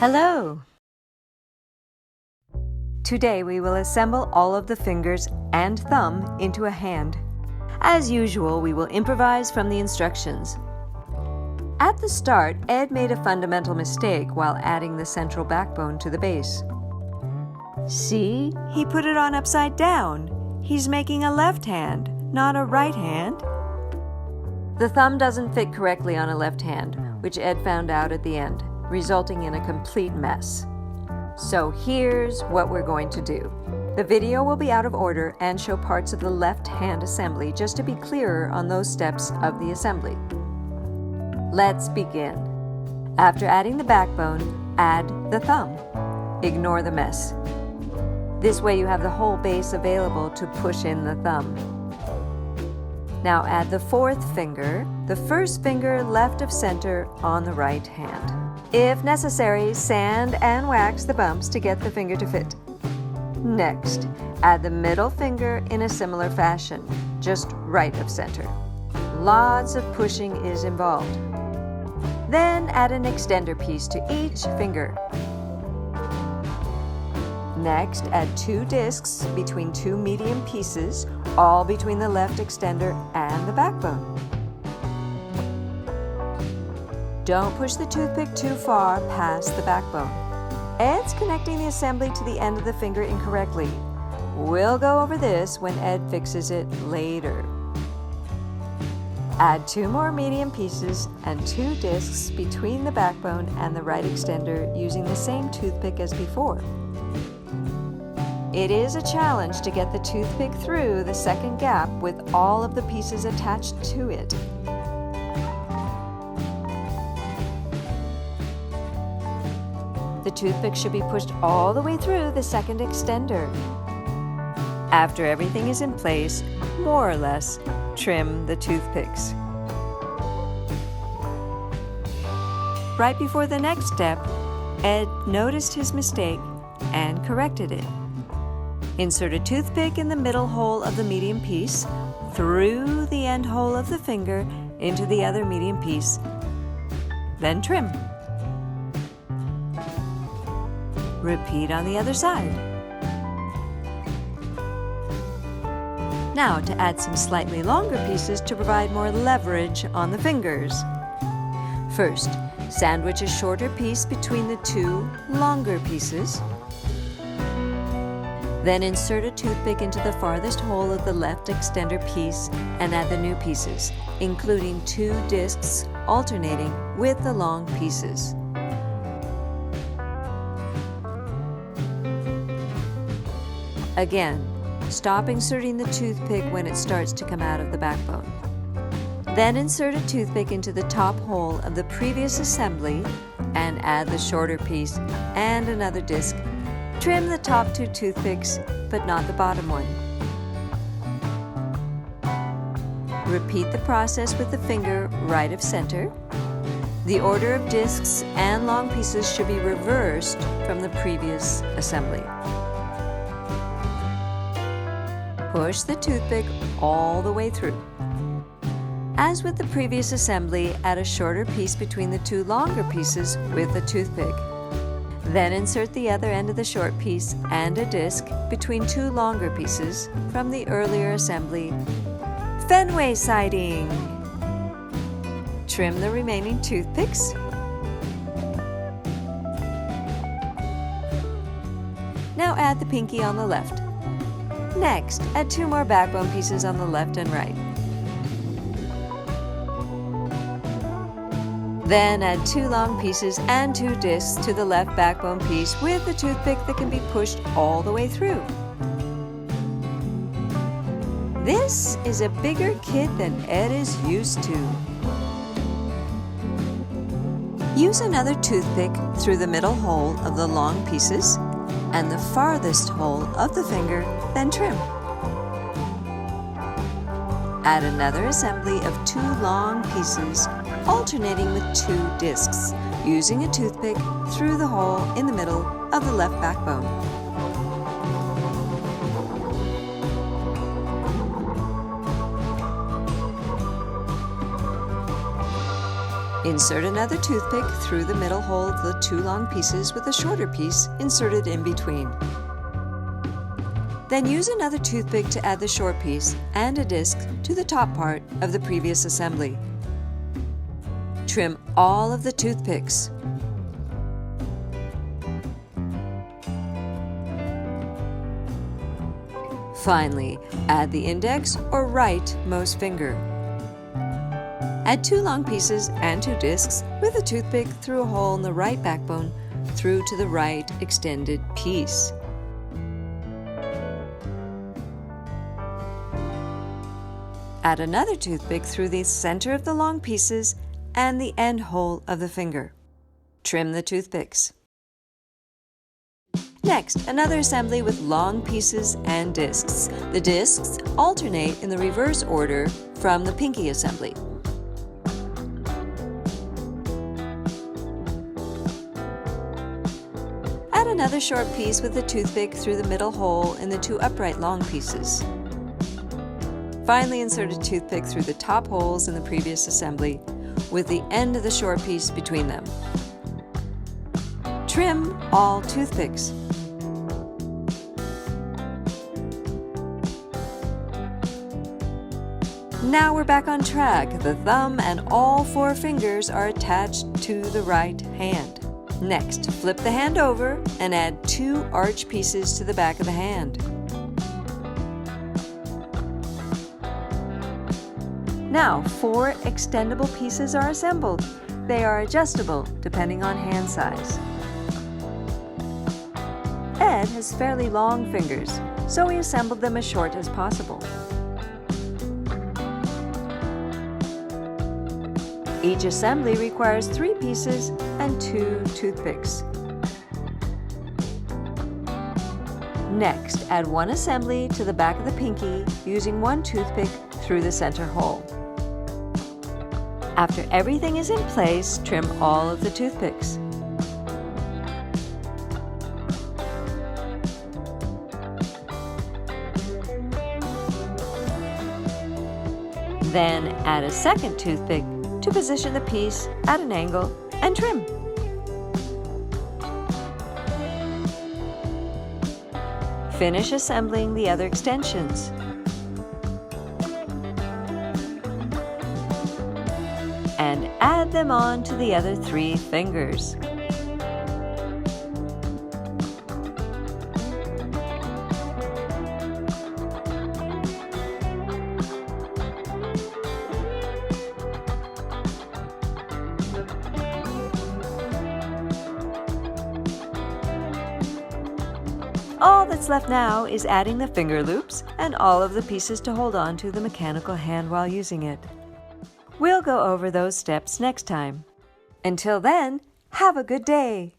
Hello! Today we will assemble all of the fingers and thumb into a hand. As usual, we will improvise from the instructions. At the start, Ed made a fundamental mistake while adding the central backbone to the base. See? He put it on upside down. He's making a left hand, not a right hand. The thumb doesn't fit correctly on a left hand, which Ed found out at the end, resulting in a complete mess. So here's what we're going to do. The video will be out of order and show parts of the left hand assembly just to be clearer on those steps of the assembly. Let's begin. After adding the backbone, add the thumb. Ignore the mess. This way you have the whole base available to push in the thumb. Now add the fourth finger, the first finger left of center on the right hand. If necessary, sand and wax the bumps to get the finger to fit. Next, add the middle finger in a similar fashion, just right of center. Lots of pushing is involved. Then add an extender piece to each finger. Next, add 2 discs between 2 medium pieces, all between the left extender and the backbone. Don't push the toothpick too far past the backbone. Ed's connecting the assembly to the end of the finger incorrectly. We'll go over this when Ed fixes it later. Add 2 more medium pieces and 2 discs between the backbone and the right extender using the same toothpick as before. It is a challenge to get the toothpick through the second gap with all of the pieces attached to it. The toothpick should be pushed all the way through the second extender. After everything is in place, more or less, trim the toothpicks. Right before the next step, Ed noticed his mistake and corrected it. Insert a toothpick in the middle hole of the medium piece, through the end hole of the finger into the other medium piece, then trim. Repeat on the other side. Now to add some slightly longer pieces to provide more leverage on the fingers. First, sandwich a shorter piece between the 2 longer pieces. Then insert a toothpick into the farthest hole of the left extender piece and add the new pieces, including 2 discs alternating with the long pieces. Again, stop inserting the toothpick when it starts to come out of the backbone. Then insert a toothpick into the top hole of the previous assembly and add the shorter piece and another disc. Trim the top 2 toothpicks, but not the bottom one. Repeat the process with the finger right of center. The order of discs and long pieces should be reversed from the previous assembly. Push the toothpick all the way through. As with the previous assembly, add a shorter piece between the 2 longer pieces with the toothpick. Then insert the other end of the short piece and a disc between 2 longer pieces from the earlier assembly. Fenway siding! Trim the remaining toothpicks. Now add the pinky on the left. Next, add 2 more backbone pieces on the left and right. Then add 2 long pieces and 2 discs to the left backbone piece with a toothpick that can be pushed all the way through. This is a bigger kit than Ed is used to. Use another toothpick through the middle hole of the long pieces and the farthest hole of the finger, then trim. Add another assembly of 2 long pieces, alternating with 2 discs, using a toothpick through the hole in the middle of the left backbone. Insert another toothpick through the middle hole of the two long pieces with a shorter piece inserted in between. Then use another toothpick to add the short piece and a disc to the top part of the previous assembly. Trim all of the toothpicks. Finally, add the index or rightmost finger. Add two long pieces and two discs with a toothpick through a hole in the right backbone through to the right extended piece. Add another toothpick through the center of the long pieces and the end hole of the finger. Trim the toothpicks. Next, another assembly with long pieces and discs. The discs alternate in the reverse order from the pinky assembly. Add another short piece with a toothpick through the middle hole in the two upright long pieces. Finally, insert a toothpick through the top holes in the previous assembly with the end of the short piece between them. Trim all toothpicks. Now we're back on track. The thumb and all four fingers are attached to the right hand. Next, flip the hand over and add two arch pieces to the back of the hand. Now, four extendable pieces are assembled. They are adjustable depending on hand size. Ed has fairly long fingers, so we assembled them as short as possible. Each assembly requires 3 pieces and 2 toothpicks. Next, add one assembly to the back of the pinky using one toothpick through the center hole. After everything is in place, trim all of the toothpicks. Then add a second toothpick to position the piece at an angle and trim. Finish assembling the other extensions. And add them on to the other 3 fingers. All that's left now is adding the finger loops and all of the pieces to hold on to the mechanical hand while using it. We'll go over those steps next time. Until then, have a good day!